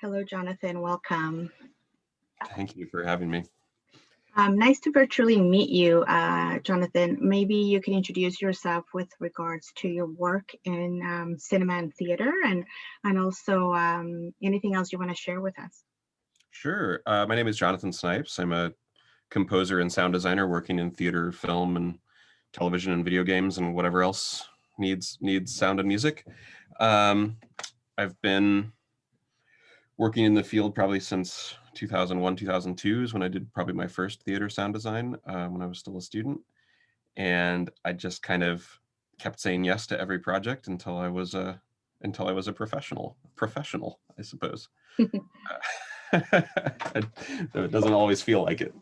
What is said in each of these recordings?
Hello, Jonathan. Welcome. Thank you for having me. Nice to virtually meet you, Jonathan. Maybe you can introduce yourself with regards to your work in cinema and theater, and also anything else you want to share with us. Sure. My name is Jonathan Snipes. I'm a composer and sound designer working in theater, film, and television and video games and whatever else needs sound and music. Um, I've been working in the field probably since 2001, 2002 is when I did probably my first theater sound design when I was still a student. And I just kind of kept saying yes to every project until I was a professional, I suppose. It doesn't always feel like it.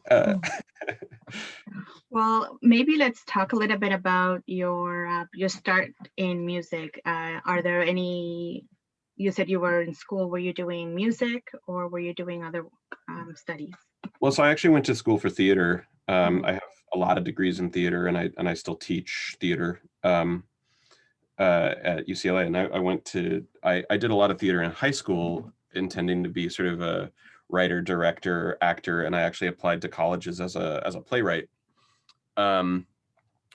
Well, maybe let's talk a little bit about your start in music. Are there any? You said you were in school. Were you doing music, or were you doing other studies? Well, so I actually went to school for theater. I have a lot of degrees in theater, and I still teach theater at UCLA. And I did a lot of theater in high school, intending to be sort of a writer, director, actor, and I actually applied to colleges as a playwright,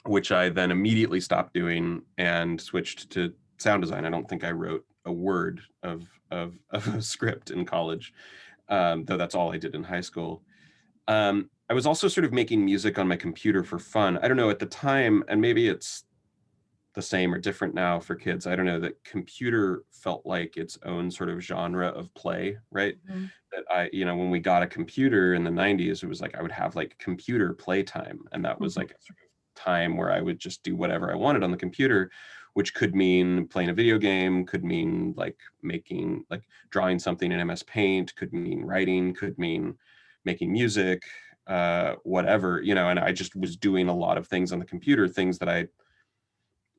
which I then immediately stopped doing and switched to sound design. I don't think I wrote a word of a script in college, though that's all I did in high school. I was also sort of making music on my computer for fun. I don't know at the time, and maybe it's the same or different now for kids. I don't know, that computer felt like its own sort of genre of play, right? Mm-hmm. That when we got a computer in the 90s, it was like I would have like computer playtime. And that was like a sort of time where I would just do whatever I wanted on the computer, which could mean playing a video game, could mean like drawing something in MS Paint, could mean writing, could mean making music, whatever, and I just was doing a lot of things on the computer, things that I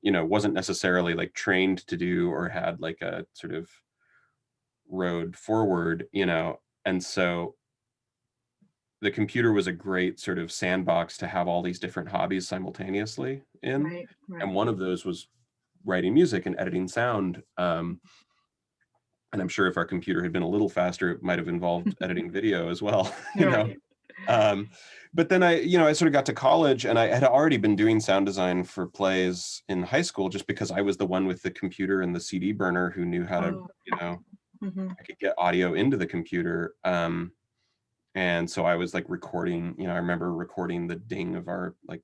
wasn't necessarily like trained to do or had like a sort of road forward, and so the computer was a great sort of sandbox to have all these different hobbies simultaneously in. Right. And one of those was writing music and editing sound. And I'm sure if our computer had been a little faster, it might have involved editing video as well, Right. But then I sort of got to college, and I had already been doing sound design for plays in high school, just because I was the one with the computer and the CD burner who knew how to, I could get audio into the computer. And so I was like recording, I remember recording the ding of our like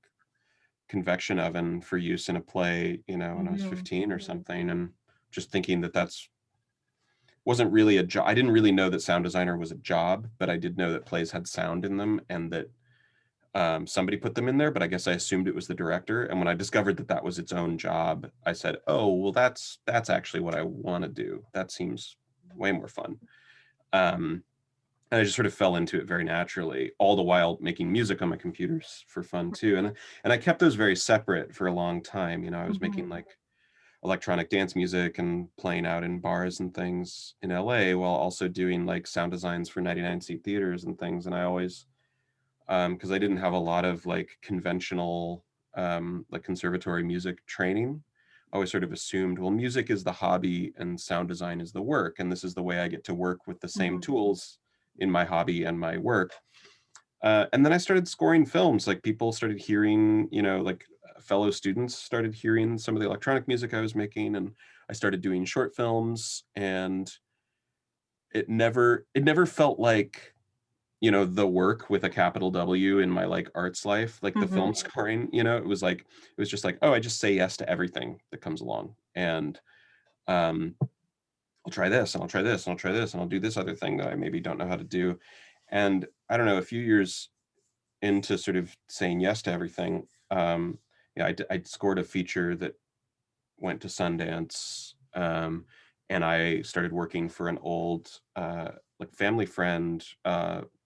convection oven for use in a play, when I was 15 or something, and just thinking that's wasn't really a job. I didn't really know that sound designer was a job, but I did know that plays had sound in them and that somebody put them in there, but I guess I assumed it was the director. And when I discovered that that was its own job, I said, oh, well, that's actually what I want to do. That seems way more fun. And I just sort of fell into it very naturally, all the while making music on my computers for fun too. And I kept those very separate for a long time. I was making like electronic dance music and playing out in bars and things in LA while also doing like sound designs for 99-seat theaters and things. And I always, because I didn't have a lot of like conventional like conservatory music training, I always sort of assumed, well, music is the hobby and sound design is the work. And this is the way I get to work with the same tools in my hobby and my work. And then I started scoring films. Like people started hearing, like fellow students started hearing some of the electronic music I was making, and I started doing short films, and it never felt like, the work with a capital W in my like arts life, like the film scoring, it was just like, oh, I just say yes to everything that comes along. And I'll try this and I'll try this and I'll try this and I'll do this other thing that I maybe don't know how to do. And I don't know, a few years into sort of saying yes to everything, I scored a feature that went to Sundance, and I started working for an old like family friend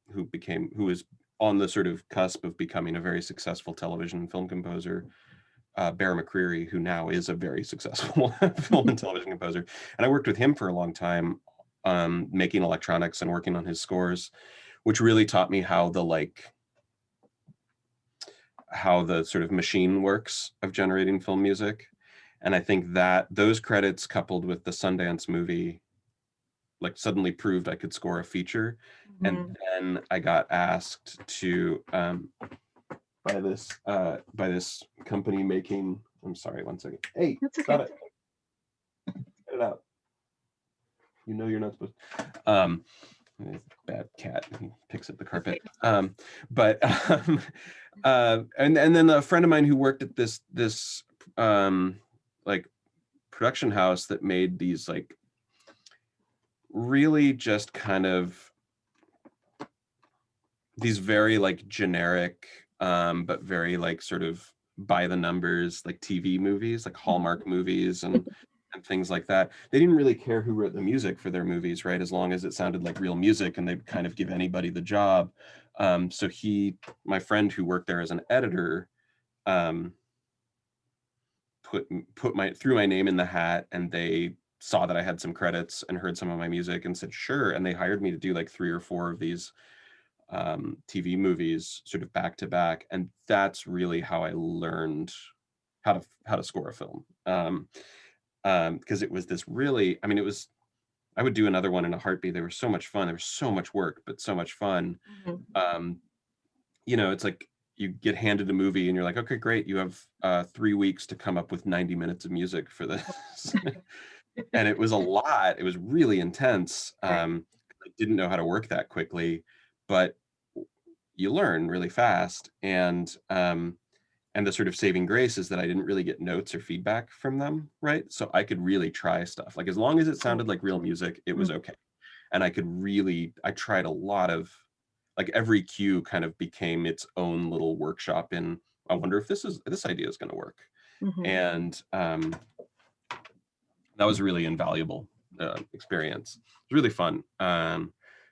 who is on the sort of cusp of becoming a very successful television and film composer, Bear McCreary, who now is a very successful film and television composer. And I worked with him for a long time, making electronics and working on his scores, which really taught me how the sort of machine works of generating film music. And I think that those credits coupled with the Sundance movie like suddenly proved I could score a feature. Mm-hmm. And then I got asked to by this company making, I'm sorry, one second. Hey, That's okay. stop it. Get it out. You know you're not supposed to. Bad cat, he picks up the carpet. And then a friend of mine who worked at this like production house that made these like really just kind of these very like generic but very like sort of by the numbers like TV movies, like Hallmark movies and things like that. They didn't really care who wrote the music for their movies, right? As long as it sounded like real music, and they'd kind of give anybody the job. So my friend who worked there as an editor, um, threw my name in the hat, and they saw that I had some credits and heard some of my music and said sure, and they hired me to do like 3 or 4 of these TV movies sort of back to back, and that's really how I learned how to score a film. Because it was this really, I mean, I would do another one in a heartbeat. They were so much fun. There was so much work, but so much fun. Mm-hmm. It's like you get handed a movie and you're like, okay, great. You have 3 weeks to come up with 90 minutes of music for this. And it was a lot. It was really intense. Right. I didn't know how to work that quickly, but you learn really fast. And the sort of saving grace is that I didn't really get notes or feedback from them, right? So I could really try stuff. Like as long as it sounded like real music, it was okay. And I tried a lot of, like every cue kind of became its own little workshop in, I wonder if this idea is going to work. Mm-hmm. And that was a really invaluable experience. It was really fun.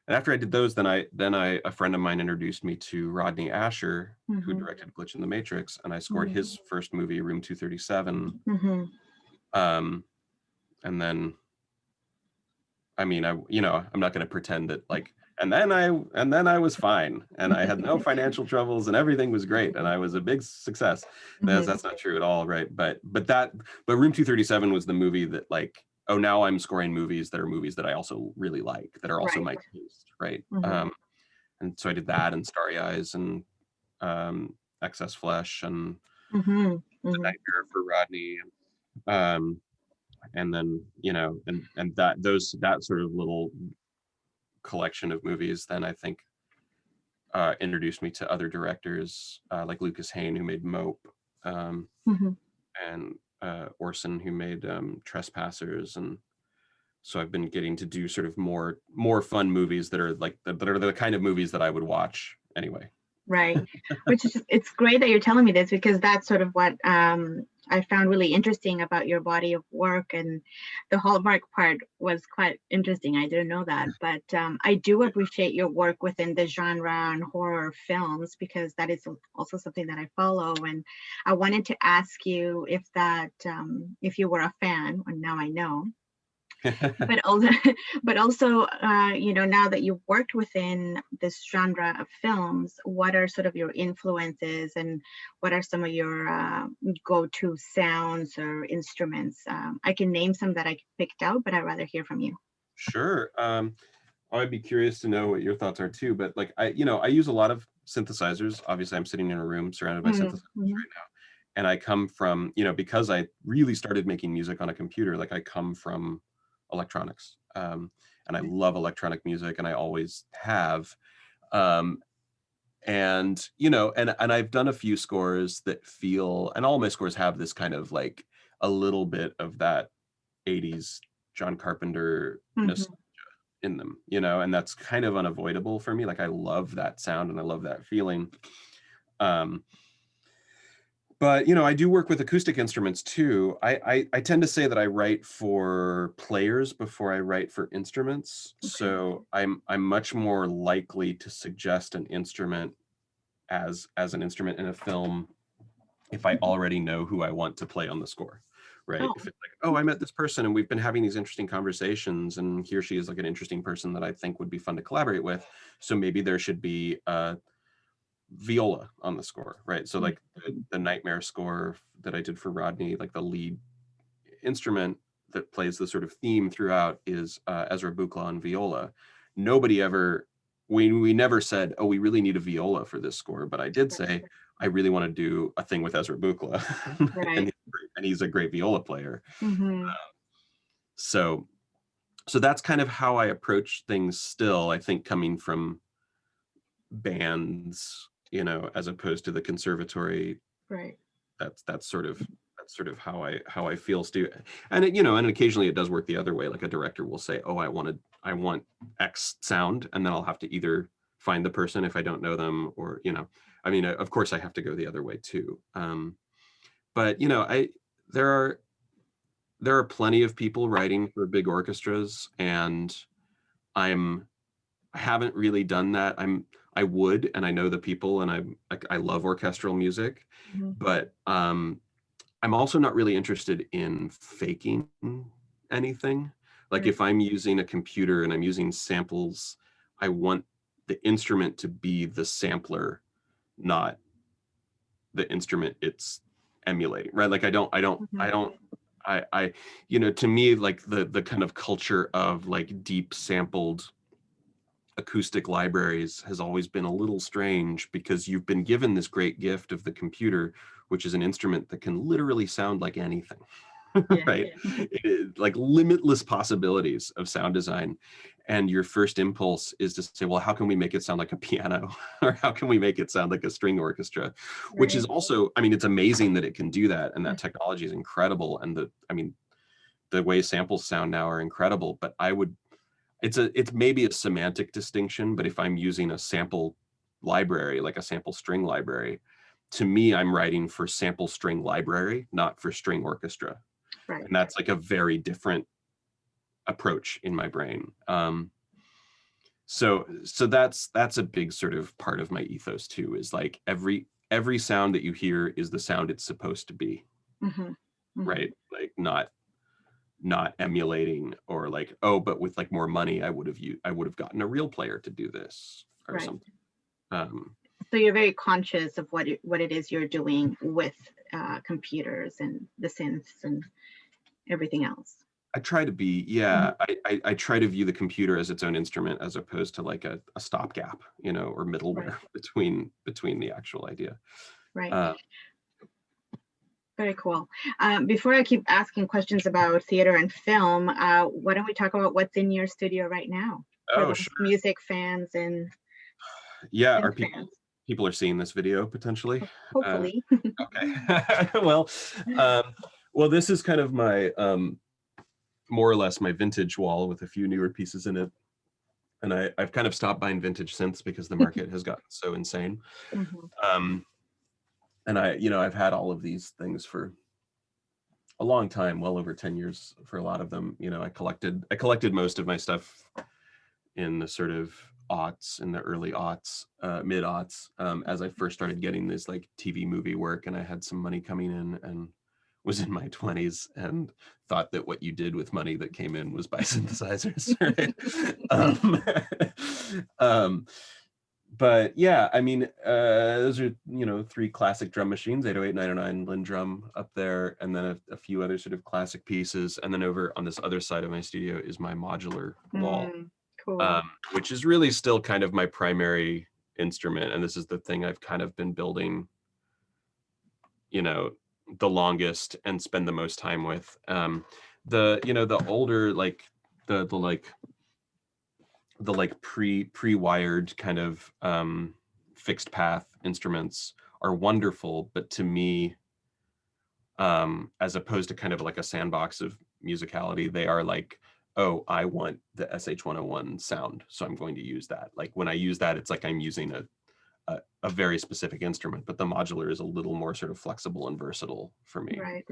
And after I did those, then a friend of mine introduced me to Rodney Asher, who Mm-hmm. directed Glitch in the Matrix, and I scored Mm-hmm. his first movie, Room 237. Mm-hmm. Um, and then, I mean, I'm not going to pretend that like, and then I was fine, and I had no financial troubles, and everything was great, and I was a big success. That's not true at all, right? But Room 237 was the movie that like, oh, now I'm scoring movies that I also really like, that are also Right. my taste, right? Mm-hmm. And so I did that and Starry Eyes and Excess Flesh and Mm-hmm. The Mm-hmm. Nightmare for Rodney. Um, and then, and that sort of little collection of movies, then I think introduced me to other directors like Lucas Hayne, who made Mope, Mm-hmm. and Orson, who made Trespassers. And so I've been getting to do sort of more fun movies that are like that are the kind of movies that I would watch anyway. Right. Which is, it's great that you're telling me this, because that's sort of what I found really interesting about your body of work, and the Hallmark part was quite interesting. I didn't know that, but I do appreciate your work within the genre and horror films, because that is also something that I follow. And I wanted to ask you if you were a fan, and now I know. But also, now that you've worked within this genre of films, what are sort of your influences, and what are some of your go-to sounds or instruments? I can name some that I picked out, but I'd rather hear from you. Sure. I'd be curious to know what your thoughts are too, but like I use a lot of synthesizers. Obviously, I'm sitting in a room surrounded by synthesizers Mm-hmm. right now. And I come from, because I really started making music on a computer, like I come from electronics. And I love electronic music, and I always have. Um, and I've done a few scores that feel, and all my scores have this kind of like a little bit of that 80s John Carpenter Mm-hmm. in them, and that's kind of unavoidable for me. Like I love that sound and I love that feeling. Um, but I do work with acoustic instruments too. I tend to say that I write for players before I write for instruments. Okay. So I'm much more likely to suggest an instrument as an instrument in a film if I already know who I want to play on the score. Right. Oh. If it's like, oh, I met this person and we've been having these interesting conversations, and he or she is like an interesting person that I think would be fun to collaborate with. So maybe there should be a viola on the score, right? So like the Nightmare score that I did for Rodney, like the lead instrument that plays the sort of theme throughout is Ezra Buchla on viola. Nobody ever, we never said, oh, we really need a viola for this score, but I did say, I really want to do a thing with Ezra Buchla. Right. and he's a great viola player. Mm-hmm. So that's kind of how I approach things still, I think, coming from bands, you know, as opposed to the conservatory. Right. That's sort of how I feel, Stu. And it, you know, and occasionally it does work the other way. Like a director will say, oh, I want X sound, and then I'll have to either find the person if I don't know them, or, you know, I mean, of course I have to go the other way too. But you know, there are plenty of people writing for big orchestras, and I haven't really done that. I would, and I know the people, and I love orchestral music, Mm-hmm. but I'm also not really interested in faking anything. Like if I'm using a computer and I'm using samples, I want the instrument to be the sampler, not the instrument it's emulating, right? Like I you know, to me, like the kind of culture of like deep sampled acoustic libraries has always been a little strange, because you've been given this great gift of the computer, which is an instrument that can literally sound like anything. Right? Like limitless possibilities of sound design. And your first impulse is to say, well, how can we make it sound like a piano? Or how can we make it sound like a string orchestra? Which is also, I mean, it's amazing that it can do that. And that technology is incredible. And the way samples sound now are incredible. But it's maybe a semantic distinction, but if I'm using a sample library, like a sample string library, to me, I'm writing for sample string library, not for string orchestra. Right. And that's like a very different approach in my brain. So that's a big sort of part of my ethos too, is like every sound that you hear is the sound it's supposed to be. Mm-hmm. Mm-hmm. Right? Like not emulating, or like, oh, but with like more money, I would have gotten a real player to do this or something. So you're very conscious of what it is you're doing with computers and the synths and everything else. I try to be, yeah. I try to view the computer as its own instrument, as opposed to like a stopgap, you know, or middleware between the actual idea. Right. Very cool. Before I keep asking questions about theater and film, why don't we talk about what's in your studio right now? For those Sure. Music fans and are people are seeing this video potentially? Hopefully. Okay. Well, this is kind of my more or less my vintage wall with a few newer pieces in it. And I've kind of stopped buying vintage synths because the market has gotten so insane. Mm-hmm. And I've had all of these things for a long time, well over 10 years for a lot of them. You know, I collected most of my stuff in the sort of in the early mid aughts, as I first started getting this like TV movie work, and I had some money coming in and was in my 20s and thought that what you did with money that came in was buy synthesizers, right? But yeah, I mean, those are, you know, 3 classic drum machines, 808, 909 Lindrum up there, and then a few other sort of classic pieces. And then over on this other side of my studio is my modular wall, cool. Which is really still kind of my primary instrument. And this is the thing I've kind of been building, you know, the longest and spend the most time with. The older, like the pre-wired kind of fixed path instruments are wonderful, but to me, as opposed to kind of like a sandbox of musicality, they are like, oh, I want the SH-101 sound, so I'm going to use that. Like when I use that, it's like I'm using a very specific instrument, but the modular is a little more sort of flexible and versatile for me. Right.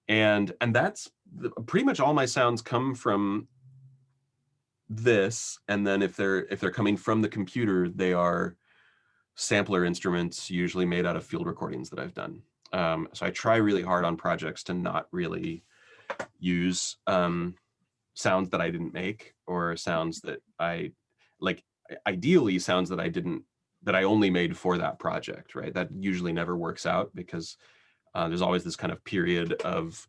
And that's pretty much all my sounds come from this. And then if they're coming from the computer, they are sampler instruments, usually made out of field recordings that I've done. So I try really hard on projects to not really use sounds that I didn't make, or sounds that I like, ideally sounds that I only made for that project, right? That usually never works out, because there's always this kind of period of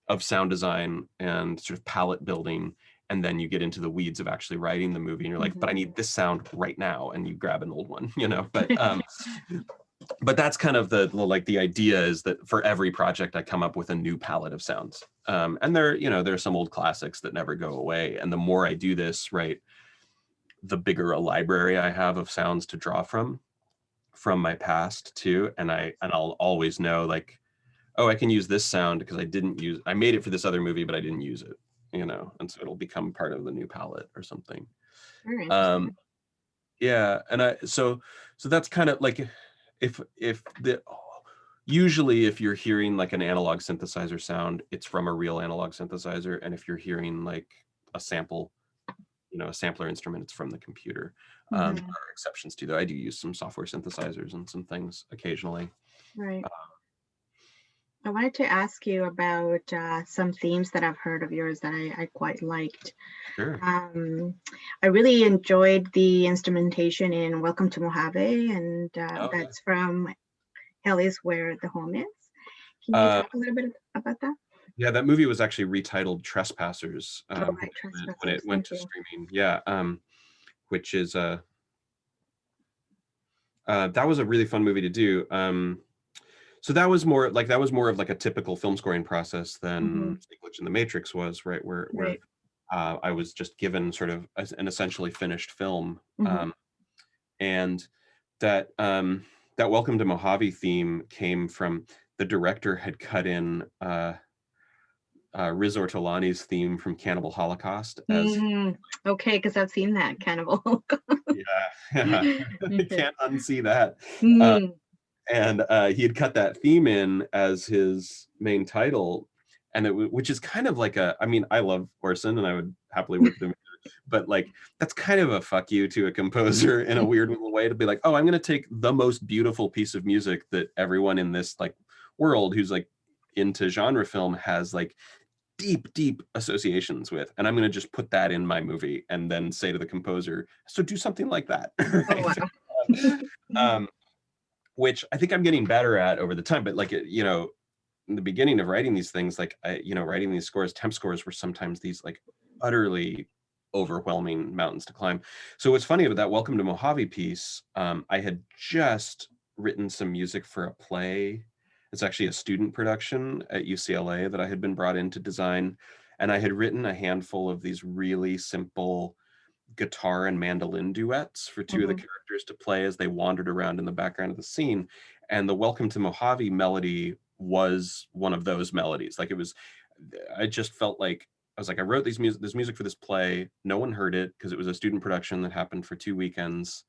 of sound design and sort of palette building, and then you get into the weeds of actually writing the movie, and you're like, but I need this sound right now, and you grab an old one, you know. But that's kind of the idea, is that for every project I come up with a new palette of sounds, and there are some old classics that never go away, and the more I do this, right, the bigger a library I have of sounds to draw from my past too, and I'll always know, like, oh, I can use this sound because I made it for this other movie, but I didn't use it, and so it'll become part of the new palette or something. Very interesting. Yeah, and so that's kind of like, if the usually if you're hearing like an analog synthesizer sound, it's from a real analog synthesizer, and if you're hearing like a sample, a sampler instrument, it's from the computer. There are exceptions to that. I do use some software synthesizers and some things occasionally. Right. I wanted to ask you about some themes that I've heard of yours that I quite liked. Sure. I really enjoyed the instrumentation in Welcome to Mojave, and that's from Hell is Where the Home Is. Can you talk a little bit about that? Yeah, that movie was actually retitled Trespassers, Trespassers. when it went to streaming. Yeah, which is that was a really fun movie to do. So that was more of like a typical film scoring process than Glitch in the Matrix was, right? Where I was just given sort of an essentially finished film, and that Welcome to Mojave theme came from the director had cut in Riz Ortolani's theme from Cannibal Holocaust as okay, because I've seen that Cannibal Holocaust. Yeah. I can't unsee that. And he had cut that theme in as his main title, and which is kind of like I mean, I love Orson and I would happily work with him, but like that's kind of a fuck you to a composer in a weird little way, to be like, oh, I'm going to take the most beautiful piece of music that everyone in this like world who's like into genre film has like deep associations with, and I'm going to just put that in my movie and then say to the composer, so do something like that. Right? Oh, wow. Which I think I'm getting better at over the time, but like, in the beginning of writing these things, like writing these scores, temp scores were sometimes these like utterly overwhelming mountains to climb. So what's funny about that Welcome to Mojave piece, I had just written some music for a play. It's actually a student production at UCLA that I had been brought in to design, and I had written a handful of these really simple guitar and mandolin duets for two of the characters to play as they wandered around in the background of the scene. And the Welcome to Mojave melody was one of those melodies. Like I just felt like, I was like, I wrote this music for this play. No one heard it because it was a student production that happened for 2 weekends.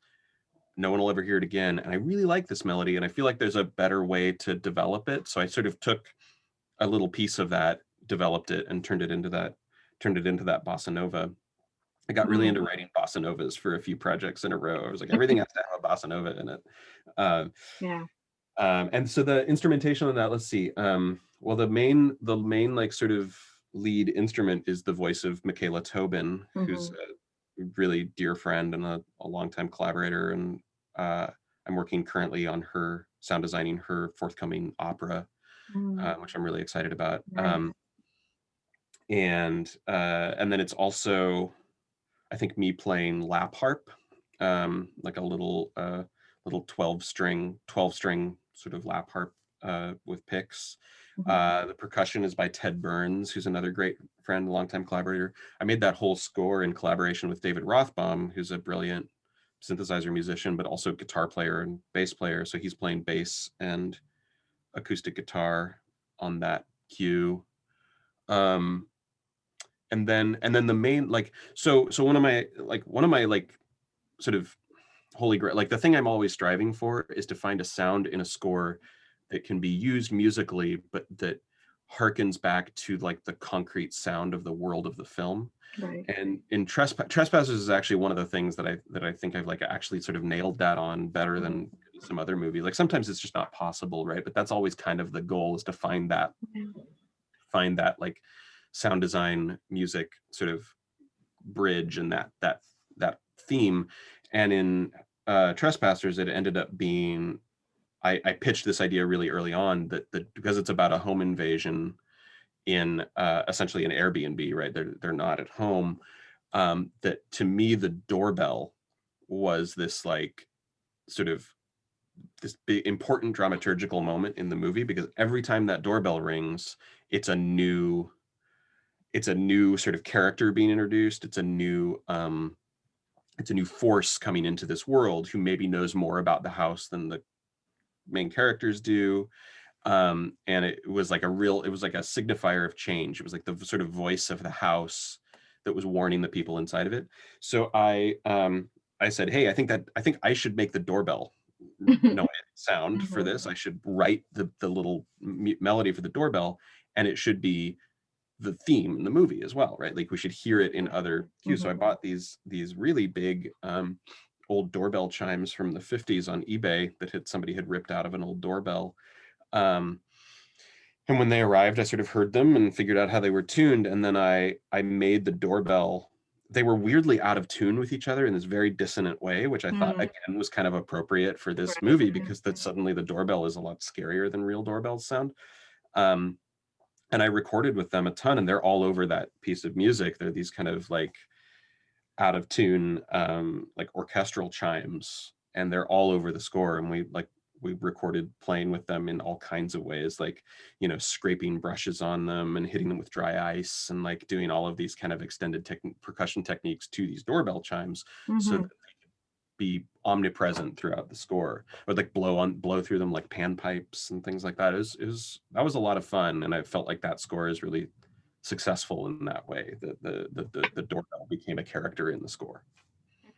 No one will ever hear it again. And I really like this melody, and I feel like there's a better way to develop it. So I sort of took a little piece of that, developed it, and turned it into that bossa nova. I got really into writing bossa novas for a few projects in a row. I was like, everything has to have a bossa nova in it. And so the instrumentation on that, let's see. Well, the main like sort of lead instrument is the voice of Michaela Tobin, who's a really dear friend and a longtime collaborator. And I'm working currently on her sound designing her forthcoming opera, which I'm really excited about. Nice. And then it's also, I think, me playing lap harp, like a little 12 string sort of lap harp with picks. The percussion is by Ted Burns, who's another great friend, longtime collaborator. I made that whole score in collaboration with David Rothbaum, who's a brilliant synthesizer musician, but also guitar player and bass player. So he's playing bass and acoustic guitar on that cue. And then the main, like, so one of my like sort of holy grail, like the thing I'm always striving for is to find a sound in a score that can be used musically, but that harkens back to like the concrete sound of the world of the film. Right. And in Trespassers is actually one of the things that I think I've like actually sort of nailed that on better than some other movies. Like sometimes it's just not possible, right? But that's always kind of the goal, is to find that like sound design music sort of bridge and that theme. And in Trespassers, it ended up being, I pitched this idea really early on that because it's about a home invasion in essentially an Airbnb, right? They're not at home. That to me, the doorbell was this like sort of this big important dramaturgical moment in the movie, because every time that doorbell rings, it's a new sort of character being introduced. It's a new force coming into this world who maybe knows more about the house than the main characters do. And it was like a signifier of change. It was like the sort of voice of the house that was warning the people inside of it. So I said, hey, I think I should make the doorbell no sound for this. I should write the little melody for the doorbell, and it should be the theme in the movie as well, right? Like we should hear it in other cues. So I bought these really big old doorbell chimes from the 50s on eBay that somebody had ripped out of an old doorbell. And when they arrived, I sort of heard them and figured out how they were tuned. And then I made the doorbell. They were weirdly out of tune with each other in this very dissonant way, which I thought again was kind of appropriate for this movie, because that suddenly the doorbell is a lot scarier than real doorbells sound. And I recorded with them a ton, and they're all over that piece of music. They're these kind of like out of tune, like orchestral chimes, and they're all over the score. And we recorded playing with them in all kinds of ways, like, you know, scraping brushes on them and hitting them with dry ice, and like doing all of these kind of extended percussion techniques to these doorbell chimes, so that they could be omnipresent throughout the score, or like blow through them like panpipes and things like that. That was a lot of fun, and I felt like that score is really successful in that way. The doorbell became a character in the score.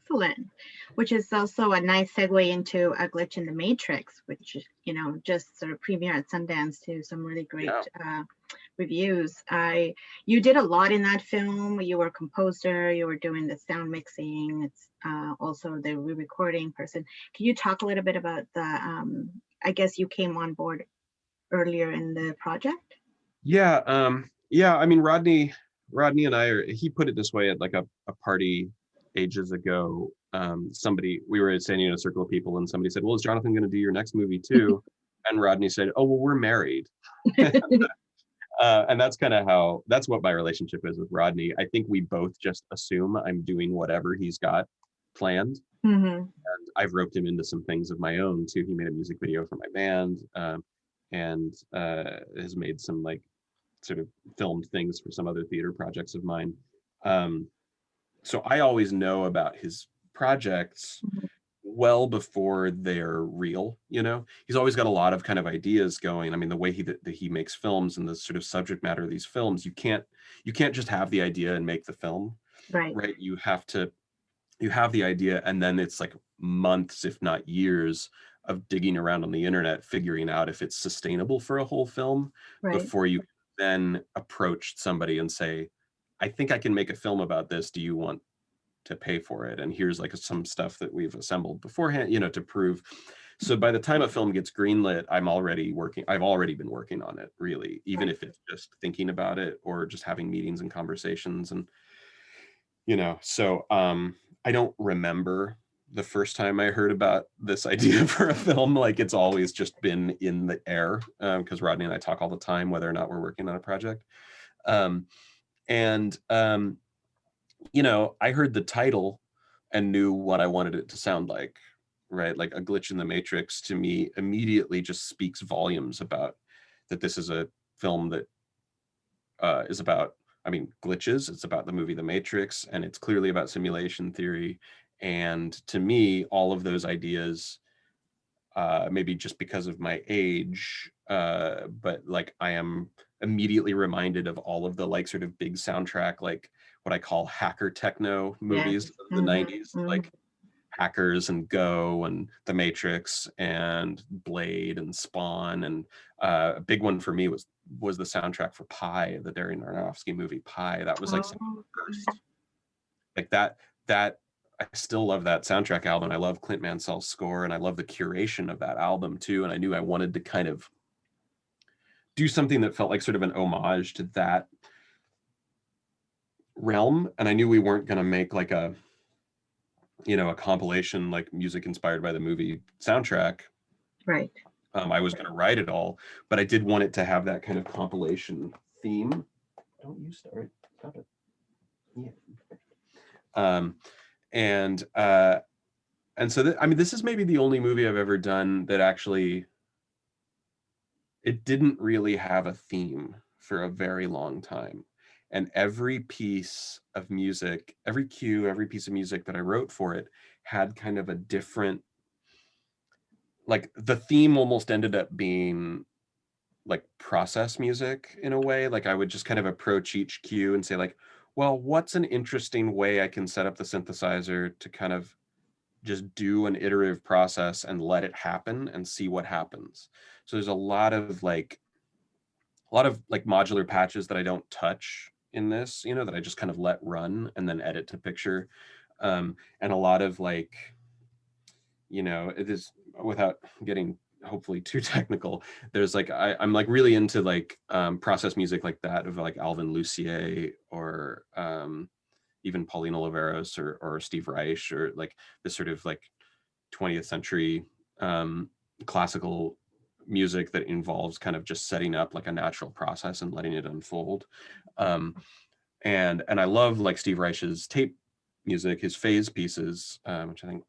Excellent. Which is also a nice segue into A Glitch in the Matrix, which, you know, just sort of premiered at Sundance to some really great reviews. You did a lot in that film. You were a composer, you were doing the sound mixing, it's also the re-recording person. Can you talk a little bit about the, I guess you came on board earlier in the project? Yeah, I mean, Rodney and he put it this way at like a party ages ago. We were standing in a circle of people, and somebody said, well, is Jonathan going to do your next movie too? And Rodney said, oh, well, we're married. And that's what my relationship is with Rodney. I think we both just assume I'm doing whatever he's got planned. And I've roped him into some things of my own too. He made a music video for my band, and has made some like sort of filmed things for some other theater projects of mine. So I always know about his projects well before they're real, you know. He's always got a lot of kind of ideas going. I mean, the way that he makes films and the sort of subject matter of these films, you can't just have the idea and make the film, right? You have the idea, and then it's like months, if not years, of digging around on the internet, figuring out if it's sustainable for a whole film, before you then approach somebody and say, I think I can make a film about this. Do you want to pay for it? And here's like some stuff that we've assembled beforehand, you know, to prove. So by the time a film gets greenlit, I've already been working on it, really, even if it's just thinking about it or just having meetings and conversations. And, you know, so I don't remember the first time I heard about this idea for a film. Like, it's always just been in the air, because Rodney and I talk all the time whether or not we're working on a project. You know, I heard the title and knew what I wanted it to sound like, right? Like A Glitch in the Matrix to me immediately just speaks volumes about that this is a film that is about, I mean, glitches. It's about the movie The Matrix, and it's clearly about simulation theory. And to me, all of those ideas, maybe just because of my age, but like I am immediately reminded of all of the like sort of big soundtrack, like what I call hacker techno movies of the 90s, like Hackers and Go and The Matrix and Blade and Spawn. And a big one for me was the soundtrack for Pi, the Darren Aronofsky movie Pi. That was like some of the first, like that I still love that soundtrack album. I love Clint Mansell's score, and I love the curation of that album too. And I knew I wanted to kind of do something that felt like sort of an homage to that realm. And I knew we weren't going to make like a, you know, a compilation like music inspired by the movie soundtrack. Right. I was going to write it all, but I did want it to have that kind of compilation theme. Don't you start. Stop it. Yeah. And so I mean, this is maybe the only movie I've ever done that actually, it didn't really have a theme for a very long time. And every piece of music, every cue, every piece of music that I wrote for it had kind of a different, like the theme almost ended up being like process music in a way. Like I would just kind of approach each cue and say like, well, what's an interesting way I can set up the synthesizer to kind of just do an iterative process and let it happen and see what happens. So there's a lot of like modular patches that I don't touch in this, you know, that I just kind of let run and then edit to picture. And a lot of like, you know, it is, without getting hopefully too technical, there's like, I'm like really into like process music like that of like Alvin Lucier or even Paulina Oliveros or Steve Reich, or like this sort of like 20th century classical music that involves kind of just setting up like a natural process and letting it unfold. And I love like Steve Reich's tape music, his phase pieces, which I think,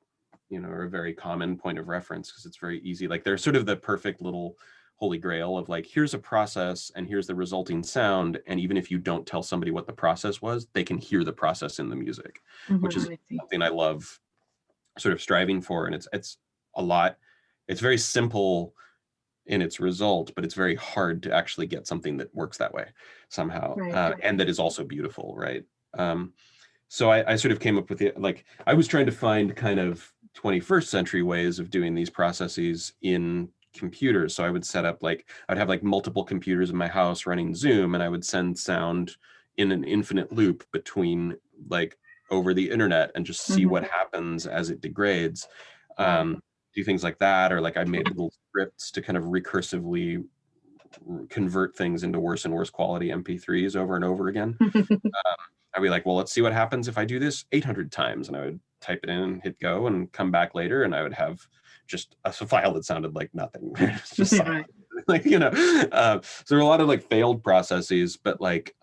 you know, are a very common point of reference because it's very easy. Like they're sort of the perfect little holy grail of like, here's a process and here's the resulting sound. And even if you don't tell somebody what the process was, they can hear the process in the music, which is something I love sort of striving for. And it's a lot, it's very simple in its result, but it's very hard to actually get something that works that way somehow, and that is also beautiful, right? So I sort of came up with it, like I was trying to find kind of 21st century ways of doing these processes in computers. So I would set up like, I'd have like multiple computers in my house running Zoom, and I would send sound in an infinite loop between like over the internet and just see what happens as it degrades. Do things like that, or like I made little scripts to kind of recursively convert things into worse and worse quality MP3s over and over again. I'd be like, well, let's see what happens if I do this 800 times. And I would type it in and hit go and come back later, and I would have just a file that sounded like nothing. It's just silent. Like, you know, so there are a lot of like failed processes, but like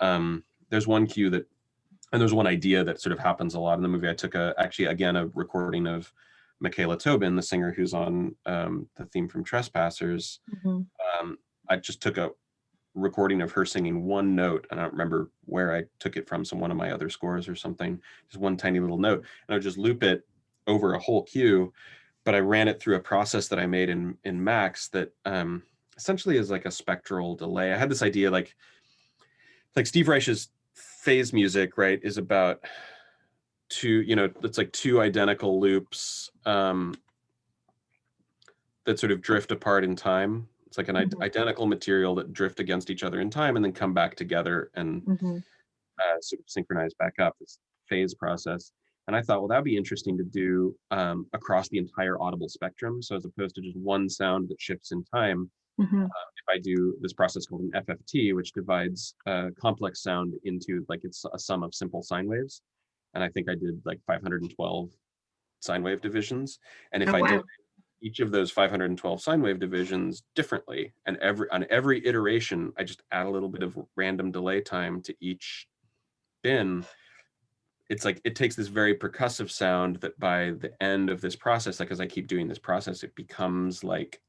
there's one cue that, and there's one idea that sort of happens a lot in the movie. I took actually, again, a recording of Michaela Tobin, the singer who's on the theme from Trespassers. I just took a recording of her singing one note, and I don't remember where I took it from, one of my other scores or something, just one tiny little note, and I would just loop it over a whole cue. But I ran it through a process that I made in Max that essentially is like a spectral delay. I had this idea like Steve Reich's phase music, right, is about two, you know, it's like two identical loops that sort of drift apart in time. It's like an identical material that drift against each other in time and then come back together and sort of synchronize back up, this phase process. And I thought, well, that'd be interesting to do across the entire audible spectrum. So as opposed to just one sound that shifts in time, if I do this process called an FFT, which divides complex sound into like it's a sum of simple sine waves. And I think I did like 512 sine wave divisions. And if I did each of those 512 sine wave divisions differently, and on every iteration, I just add a little bit of random delay time to each bin, it's like it takes this very percussive sound that by the end of this process, like as I keep doing this process, it becomes like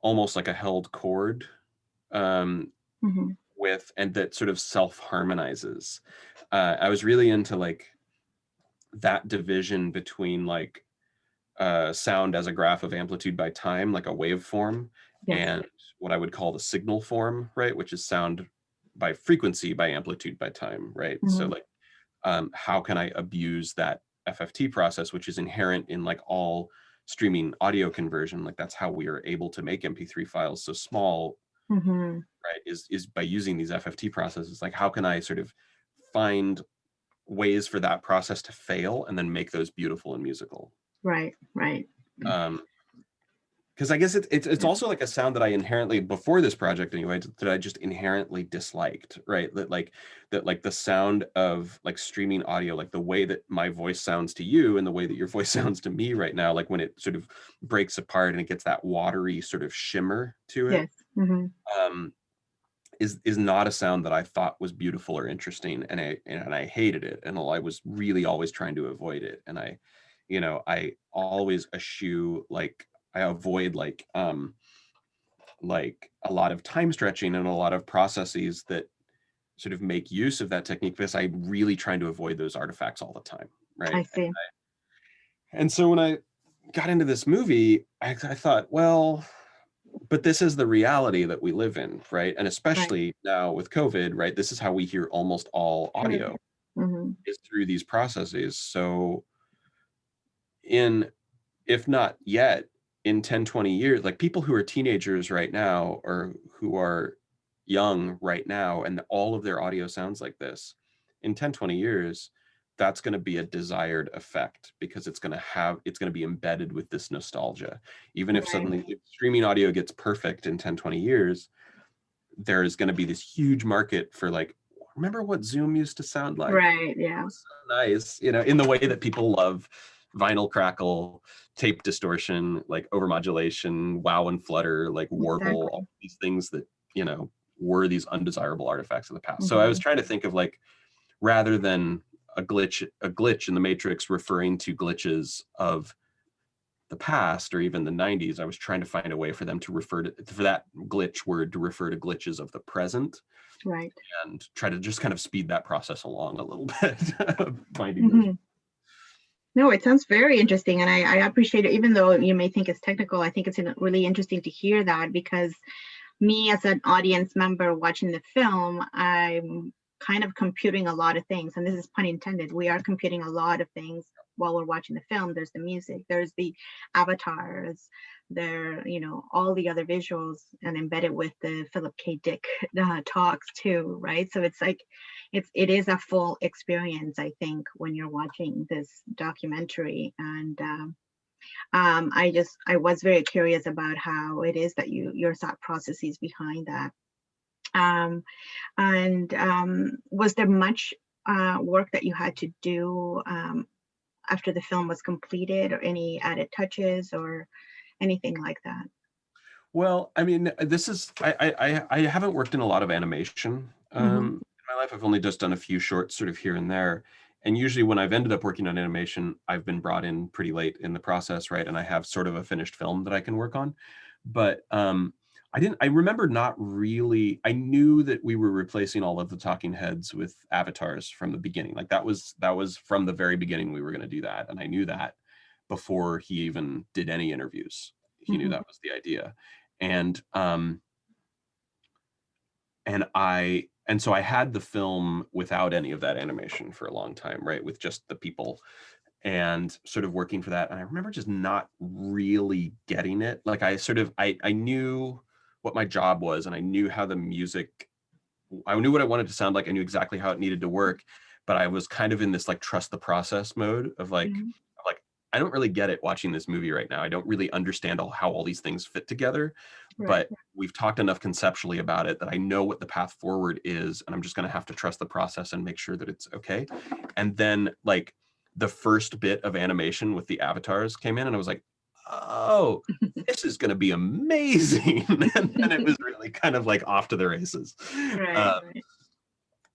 almost like a held chord with, and that sort of self-harmonizes. I was really into like that division between like sound as a graph of amplitude by time, like a waveform, and what I would call the signal form, right, which is sound by frequency by amplitude by time, right? So like how can I abuse that FFT process, which is inherent in like all streaming audio conversion? Like that's how we are able to make MP3 files so small, right, is by using these FFT processes. Like how can I sort of find ways for that process to fail and then make those beautiful and musical? Right. Because I guess it's also like a sound that I inherently, before this project anyway, that I just inherently disliked, right? That like the sound of like streaming audio, like the way that my voice sounds to you and the way that your voice sounds to me right now, like when it sort of breaks apart and it gets that watery sort of shimmer to it. is not a sound that I thought was beautiful or interesting, and I hated it, and I was really always trying to avoid it, and I always eschew, like, I avoid like a lot of time stretching and a lot of processes that sort of make use of that technique, because I'm really trying to avoid those artifacts all the time, I right? see. And so when I got into this movie, I thought, well, but this is the reality that we live in, right? And Right. especially now with COVID, right? This is how we hear almost all True. audio, Mm-hmm. is through these processes. So in, if not yet, in 10, 20 years, like people who are teenagers right now, or who are young right now, and all of their audio sounds like this, in 10, 20 years, that's going to be a desired effect, because it's going to be embedded with this nostalgia. Even if Right. suddenly if streaming audio gets perfect in 10, 20 years, there is going to be this huge market for, like, remember what Zoom used to sound like? Right. It Yeah. was so nice, in the way that people love vinyl crackle, tape distortion, like overmodulation, wow and flutter, like warble, all Exactly. these things that, were these undesirable artifacts of the past. So I was Mm-hmm. trying to think of, like, rather than a glitch in the matrix referring to glitches of the past or even the 90s, I was trying to find a way for them to for that glitch word to refer to glitches of the present, Right. and try to just kind of speed that process along a little bit of finding those. Mm-hmm. No, it sounds very interesting, and I appreciate it. Even though you may think it's technical, I think it's really interesting to hear that, because me as an audience member watching the film, I'm kind of computing a lot of things, and this is pun intended. We are computing a lot of things while we're watching the film. There's the music, there's the avatars, all the other visuals, and embedded with the Philip K. Dick talks too, right? So it's like it is a full experience, I think, when you're watching this documentary. And I was very curious about how it is that your thought processes behind that. Um, and was there much work that you had to do after the film was completed, or any added touches or anything like that? Well, I mean, this is I haven't worked in a lot of animation Hmm. in my life. I've only just done a few shorts sort of here and there. And usually when I've ended up working on animation, I've been brought in pretty late in the process, right? And I have sort of a finished film that I can work on. But I remember not really, I knew that we were replacing all of the talking heads with avatars from the beginning. Like that was from the very beginning we were going to do that. And I knew that before he even did any interviews. He knew Hmm. that was the idea. And so I had the film without any of that animation for a long time, right, with just the people, and sort of working for that. And I remember just not really getting it. Like I knew what my job was, and I knew how the music, I knew what I wanted to sound like, I knew exactly how it needed to work, but I was kind of in this, like, trust the process mode of like I don't really get it watching this movie right now. I don't really understand how all these things fit together, Right. but we've talked enough conceptually about it that I know what the path forward is, and I'm just going to have to trust the process and make sure that it's okay. And then, like, the first bit of animation with the avatars came in, and I was like, oh, this is going to be amazing. And then it was really kind of like off to the races. Right. Uh, Right.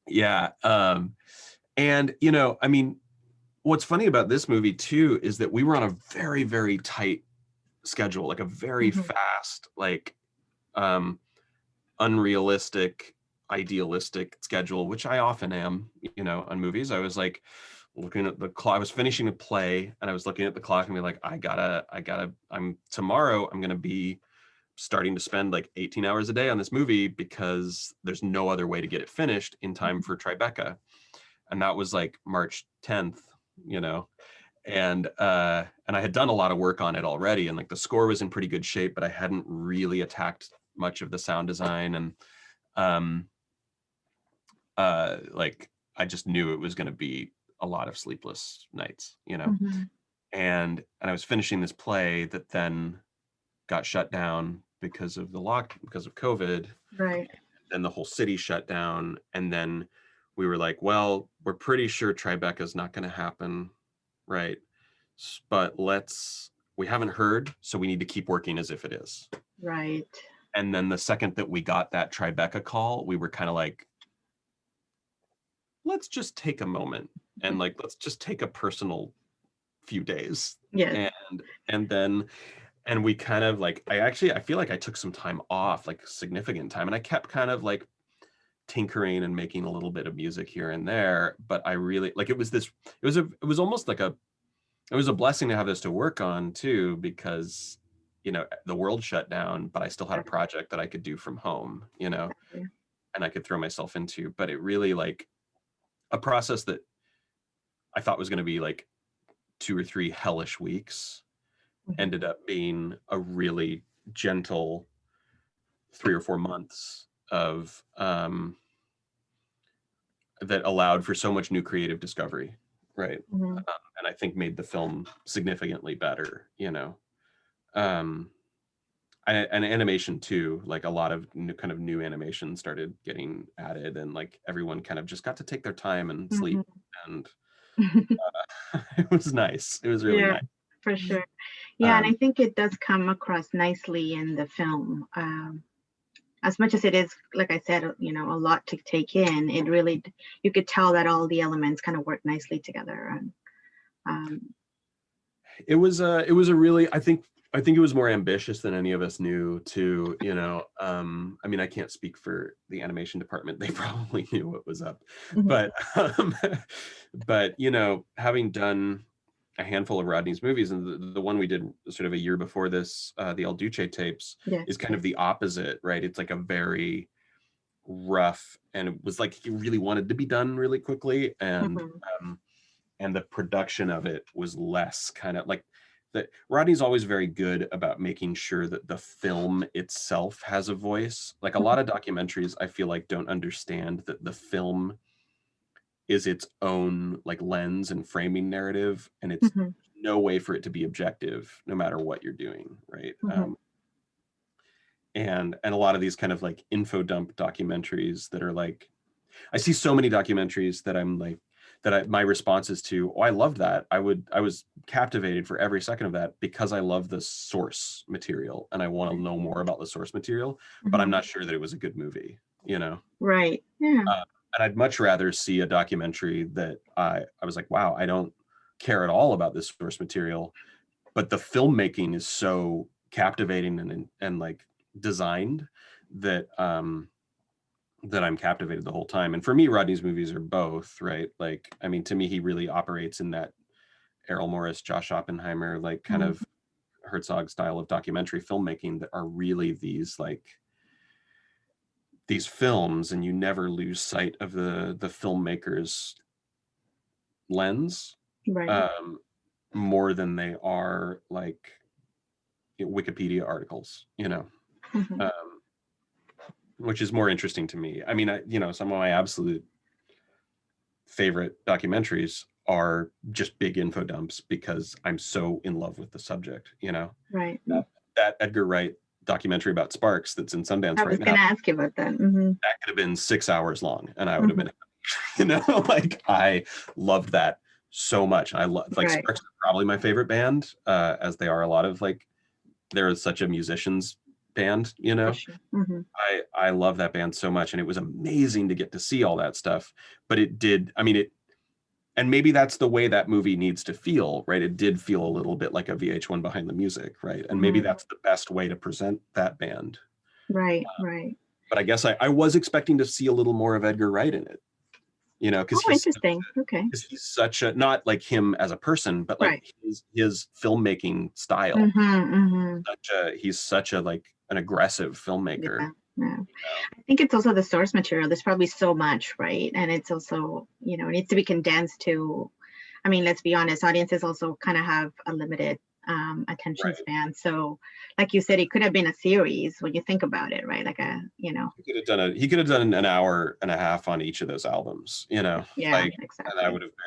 yeah. And, I mean, what's funny about this movie too is that we were on a very, very tight schedule, like a very Hmm. fast, like, um, unrealistic, idealistic schedule, which I often am, on movies. I was like looking at the clock. I was finishing a play, and I was looking at the clock and be like, tomorrow I'm gonna be starting to spend like 18 hours a day on this movie, because there's no other way to get it finished in time for Tribeca. And that was like March 10th, you know. And I had done a lot of work on it already, and like the score was in pretty good shape, but I hadn't really attacked much of the sound design. And um like, I just knew it was going to be a lot of sleepless nights, Hmm. and I was finishing this play that then got shut down because of COVID. Right. Then the whole city shut down, and then we were like, well, we're pretty sure Tribeca's not going to happen, right? But we haven't heard, so we need to keep working as if it is. Right. And then the second that we got that Tribeca call, we were kind of like, let's just take a moment and like, let's just take a personal few days. Yes. And we kind of like, I feel like I took some time off, like significant time, and I kept kind of like tinkering and making a little bit of music here and there. But I really like, it was almost like it was a blessing to have this to work on too, because, you know, the world shut down, but I still had a project that I could do from home, you know, and I could throw myself into. But it really, like, a process that I thought was going to be like 2 or 3 hellish weeks ended up being a really gentle 3 or 4 months of that allowed for so much new creative discovery, right? And I think made the film significantly better, you know. And animation too, like a lot of new animation started getting added, and like everyone kind of just got to take their time and sleep, and it was nice. It was really nice. For sure. Yeah, and I think it does come across nicely in the film. As much as it is, like I said, you know, a lot to take in, it really, you could tell that all the elements kind of work nicely together. And it was a really, I think it was more ambitious than any of us knew to, you know. I mean, I can't speak for the animation department. They probably knew what was up. But you know, having done a handful of Rodney's movies, and the one we did sort of a year before this, the El Duce tapes, is kind of the opposite, right? It's like a very rough, and it was like he really wanted to be done really quickly, and the production of it was less kind of like that. Rodney's always very good about making sure that the film itself has a voice. Like a lot of documentaries, I feel like, don't understand that the film is its own like lens and framing narrative, and it's no way for it to be objective no matter what you're doing, right? And a lot of these kind of like info dump documentaries that are like, I see so many documentaries that I'm like, my response is to, oh, I loved that. I was captivated for every second of that because I love the source material and I want to know more about the source material, but I'm not sure that it was a good movie, you know? Right. Yeah. And I'd much rather see a documentary that I was like, wow, I don't care at all about this source material, but the filmmaking is so captivating and like designed that that I'm captivated the whole time. And for me, Rodney's movies are both, right? Like, I mean, to me, he really operates in that Errol Morris, Josh Oppenheimer, like kind of Herzog style of documentary filmmaking that are really these like these films, and you never lose sight of the filmmaker's lens, more than they are like Wikipedia articles, you know. Which is more interesting to me. I mean, you know, some of my absolute favorite documentaries are just big info dumps because I'm so in love with the subject, you know. Right. That Edgar Wright documentary about Sparks that's in Sundance right now. I was going to ask you about that. That could have been 6 hours long, and I would have been, you know, like I loved that so much. I love like Sparks is probably my favorite band, as they are a lot of like, there is such a musicians band, you know. I love that band so much, and it was amazing to get to see all that stuff. But it did, I mean, it, and maybe that's the way that movie needs to feel, right? It did feel a little bit like a VH1 Behind the Music, right? And maybe that's the best way to present that band. Right. But I guess I was expecting to see a little more of Edgar Wright in it, you know, because interesting. Okay. Because he's such a, not like him as a person, but like his filmmaking style. He's such a like an aggressive filmmaker. Yeah. I think it's also the source material. There's probably so much, right? And it's also, you know, it needs to be condensed to, I mean, let's be honest, audiences also kind of have a limited attention span. So like you said, it could have been a series when you think about it, right? Like a, you know, he could have done an hour and a half on each of those albums, you know. Like, exactly.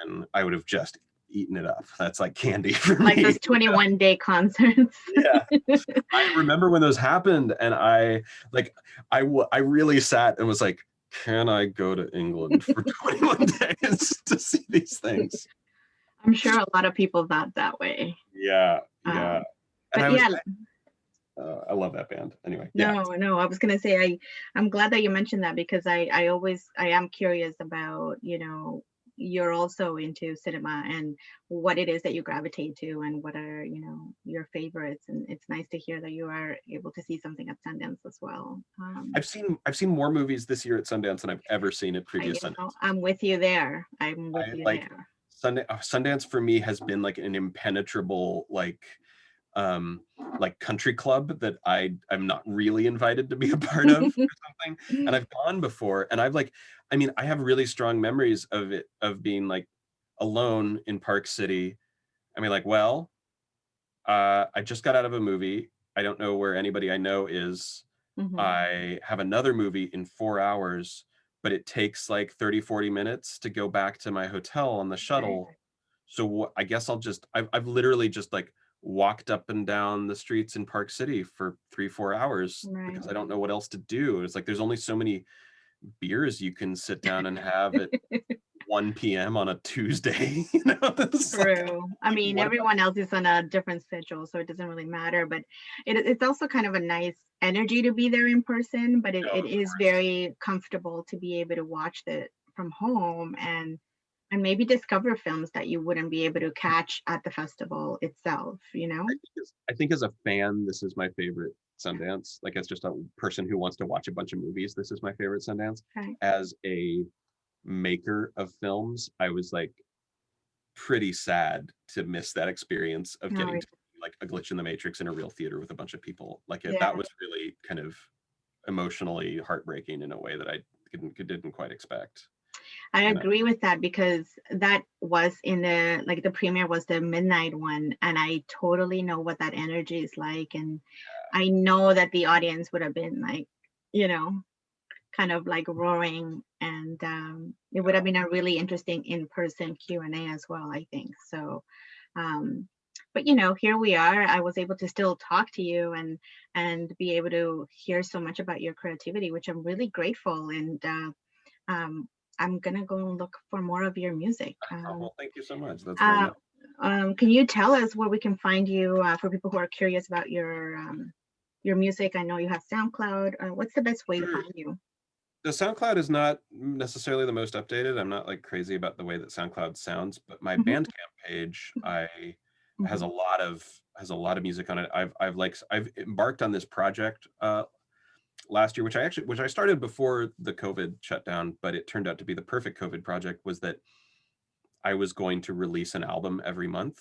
And I would have just eaten it up. That's like candy for me. Like those 21-day concerts. Yeah. I remember when those happened, and I really sat and was like, can I go to England for 21 days to see these things? I'm sure a lot of people thought that way. Yeah. But I love that band. Anyway, yeah. No, I was gonna say I'm glad that you mentioned that because I am curious about, you're also into cinema and what it is that you gravitate to and what are, your favorites. And it's nice to hear that you are able to see something at Sundance as well. I've seen more movies this year at Sundance than I've ever seen at previous Sundance. I'm with you there. I'm with I you like there. Sundance for me has been like an impenetrable um country club that I'm not really invited to be a part of or something. And I've gone before and I have really strong memories of it, of being like alone in Park City. I just got out of a movie. I don't know where anybody I know is. I have another movie in 4 hours, but it takes like 30, 40 minutes to go back to my hotel on the shuttle. So I guess I've literally just like walked up and down the streets in Park City for 3, 4 hours because I don't know what else to do. It's like there's only so many beers you can sit down and have at 1 p.m. on a Tuesday. True. I mean, everyone else is on a different schedule, so it doesn't really matter. But it's also kind of a nice energy to be there in person, but it is very comfortable to be able to watch it from home and maybe discover films that you wouldn't be able to catch at the festival itself, I think as a fan, this is my favorite Sundance. Like as just a person who wants to watch a bunch of movies, this is my favorite Sundance. Okay. As a maker of films, I was like pretty sad to miss that experience of getting to like a glitch in the matrix in a real theater with a bunch of people. That was really kind of emotionally heartbreaking in a way that I didn't quite expect. I agree with that because that was in the premiere was the midnight one, and I totally know what that energy is like, and I know that the audience would have been like, kind of like roaring, and it would have been a really interesting in-person Q&A as well, I think. So, but here we are. I was able to still talk to you and be able to hear so much about your creativity, which I'm really grateful. And I'm gonna go and look for more of your music. Well, thank you so much. That's very nice. Can you tell us where we can find you for people who are curious about your music? I know you have SoundCloud. What's the best way to find you? The SoundCloud is not necessarily the most updated. I'm not like crazy about the way that SoundCloud sounds, but my Bandcamp page has a lot of music on it. I've embarked on this project last year, which I started before the COVID shutdown, but it turned out to be the perfect COVID project. Was that I was going to release an album every month.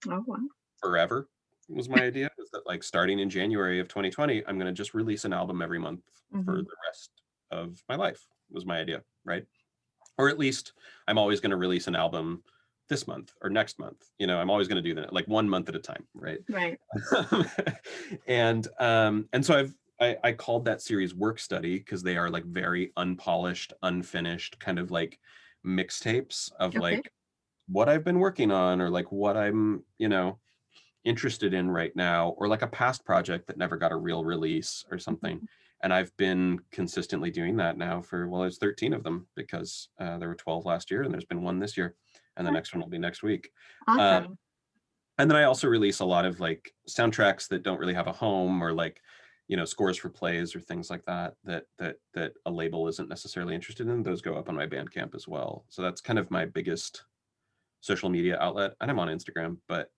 Oh, wow. Forever was my idea. Was that like starting in January of 2020, I'm going to just release an album every month for the rest of my life, was my idea, right? Or at least I'm always going to release an album this month or next month. I'm always going to do that, like 1 month at a time, right? Right. and so I called that series Work Study because they are like very unpolished, unfinished kind of like mixtapes of like what I've been working on or like what I'm, interested in right now, or like a past project that never got a real release or something. And I've been consistently doing that now for, there's 13 of them because there were 12 last year and there's been one this year. And the next one will be next week. Awesome. And then I also release a lot of like soundtracks that don't really have a home, or like, scores for plays or things like that a label isn't necessarily interested in. Those go up on my Bandcamp as well. So that's kind of my biggest social media outlet. And I'm on Instagram, but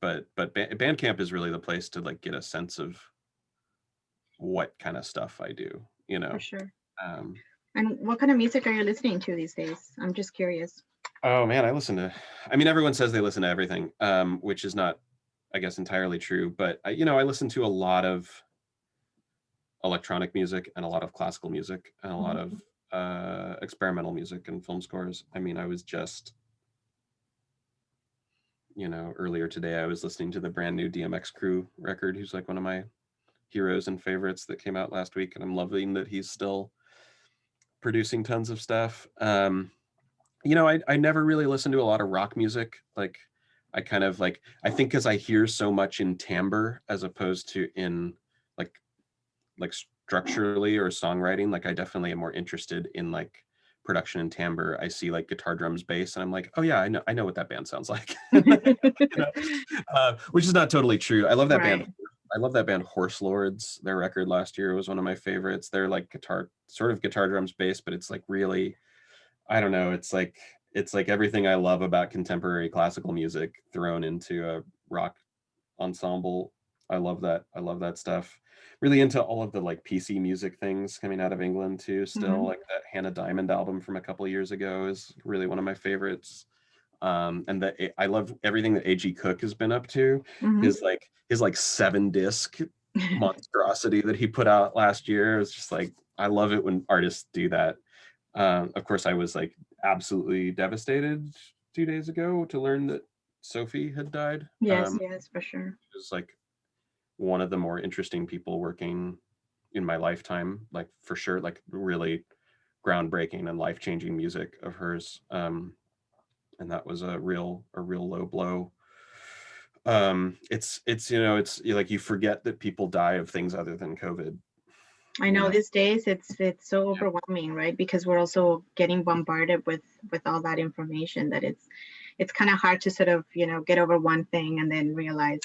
Bandcamp is really the place to like get a sense of what kind of stuff I do, For sure. And what kind of music are you listening to these days? I'm just curious. Oh man, everyone says they listen to everything, which is not, I guess, entirely true, but I listen to a lot of electronic music and a lot of classical music and a lot of experimental music and film scores. I was just, earlier today I was listening to the brand new DMX Crew record, who's like one of my heroes and favorites that came out last week, and I'm loving that he's still producing tons of stuff. I never really listened to a lot of rock music. Like I kind of like, I think because I hear so much in timbre as opposed to in like structurally or songwriting, like I definitely am more interested in like production and timbre. I see like guitar, drums, bass, and I'm like, oh yeah, I know what that band sounds like. Which is not totally true. I love that band I love that band Horse Lords. Their record last year was one of my favorites. They're like sort of guitar drums bass, but it's like really, I don't know, it's like everything I love about contemporary classical music thrown into a rock ensemble. I love that. I love that stuff. Really into all of the like PC music things coming out of England too. Still, like that Hannah Diamond album from a couple of years ago is really one of my favorites. And I love everything that A.G. Cook has been up to. His 7-disc monstrosity that he put out last year is just like, I love it when artists do that. Of course, I was like absolutely devastated 2 days ago to learn that Sophie had died. Yes, yes, for sure. It was like one of the more interesting people working in my lifetime, like for sure, like really groundbreaking and life-changing music of hers. And that was a real low blow. It's it's like you forget that people die of things other than COVID. I know these days it's so overwhelming, right? Because we're also getting bombarded with all that information that it's kind of hard to sort of, get over one thing and then realize,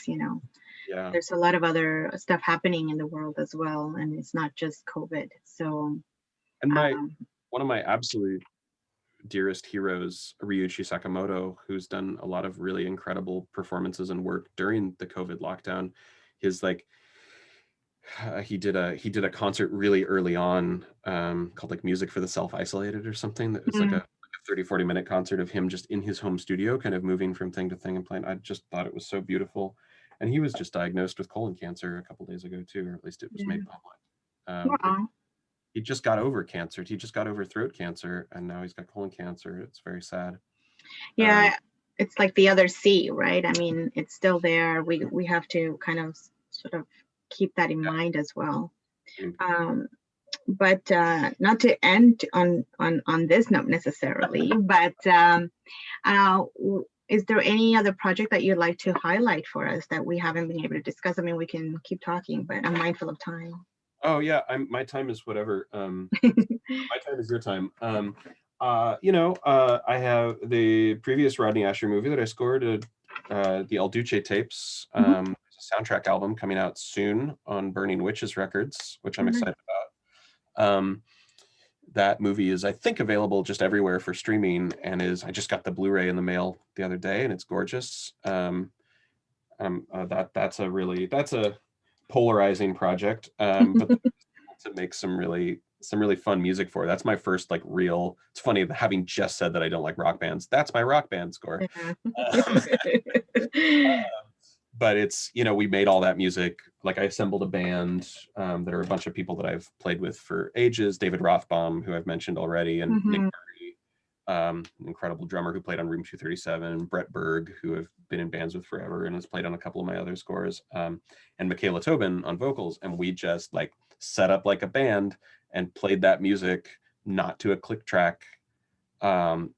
there's a lot of other stuff happening in the world as well, and it's not just COVID. So, and one of my absolute dearest heroes, Ryuichi Sakamoto, who's done a lot of really incredible performances and work during the COVID lockdown, his like he did a concert really early on called like Music for the Self-Isolated or something. That was like a 30-40 minute concert of him just in his home studio, kind of moving from thing to thing and playing. I just thought it was so beautiful. And he was just diagnosed with colon cancer a couple days ago too, or at least it was made public. He just got over cancer. He just got over throat cancer, and now he's got colon cancer. It's very sad. Yeah, it's like the other C, right? I mean, it's still there. We have to kind of sort of keep that in mind as well. But not to end on this note necessarily, but is there any other project that you'd like to highlight for us that we haven't been able to discuss? I mean, we can keep talking, but I'm mindful of time. Oh yeah, my time is whatever. My time is your time. I have the previous Rodney Asher movie that I scored, the El Duce tapes. There's a soundtrack album coming out soon on Burning Witches Records, which I'm excited about. That movie is, I think, available just everywhere for streaming, and I just got the Blu-ray in the mail the other day, and it's gorgeous. That's a polarizing project, but to make some really fun music for. That's my first like real. It's funny having just said that I don't like rock bands. That's my rock band score. But it's, we made all that music. Like I assembled a band that are a bunch of people that I've played with for ages. David Rothbaum, who I've mentioned already, and Nick Murray, an incredible drummer who played on Room 237, Brett Berg, who I've been in bands with forever and has played on a couple of my other scores, and Michaela Tobin on vocals. And we just like set up like a band and played that music, not to a click track,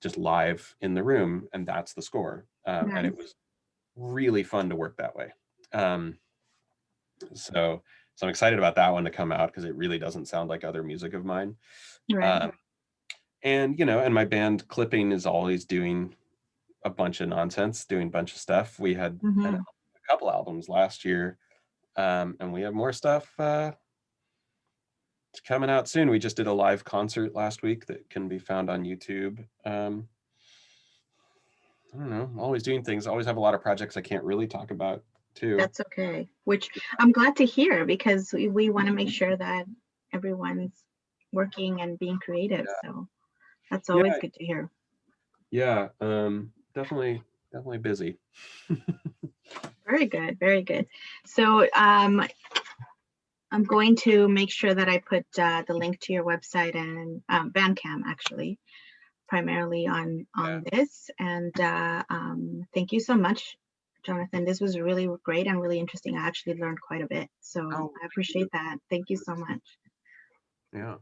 just live in the room. And that's the score. And it was really fun to work that way. So I'm excited about that one to come out because it really doesn't sound like other music of mine. Right. And my band Clipping is always doing a bunch of nonsense, doing a bunch of stuff. We had a couple albums last year, and we have more stuff coming out soon. We just did a live concert last week that can be found on YouTube. I don't know, always doing things. Always have a lot of projects I can't really talk about too. That's okay, which I'm glad to hear, because we want to make sure that everyone's working and being creative. So that's always good to hear. Yeah, definitely busy. Very good, very good. So I'm going to make sure that I put the link to your website and Bandcamp, actually, primarily on this. And thank you so much, Jonathan. This was really great and really interesting. I actually learned quite a bit. So I appreciate that. Thank you so much. Yeah.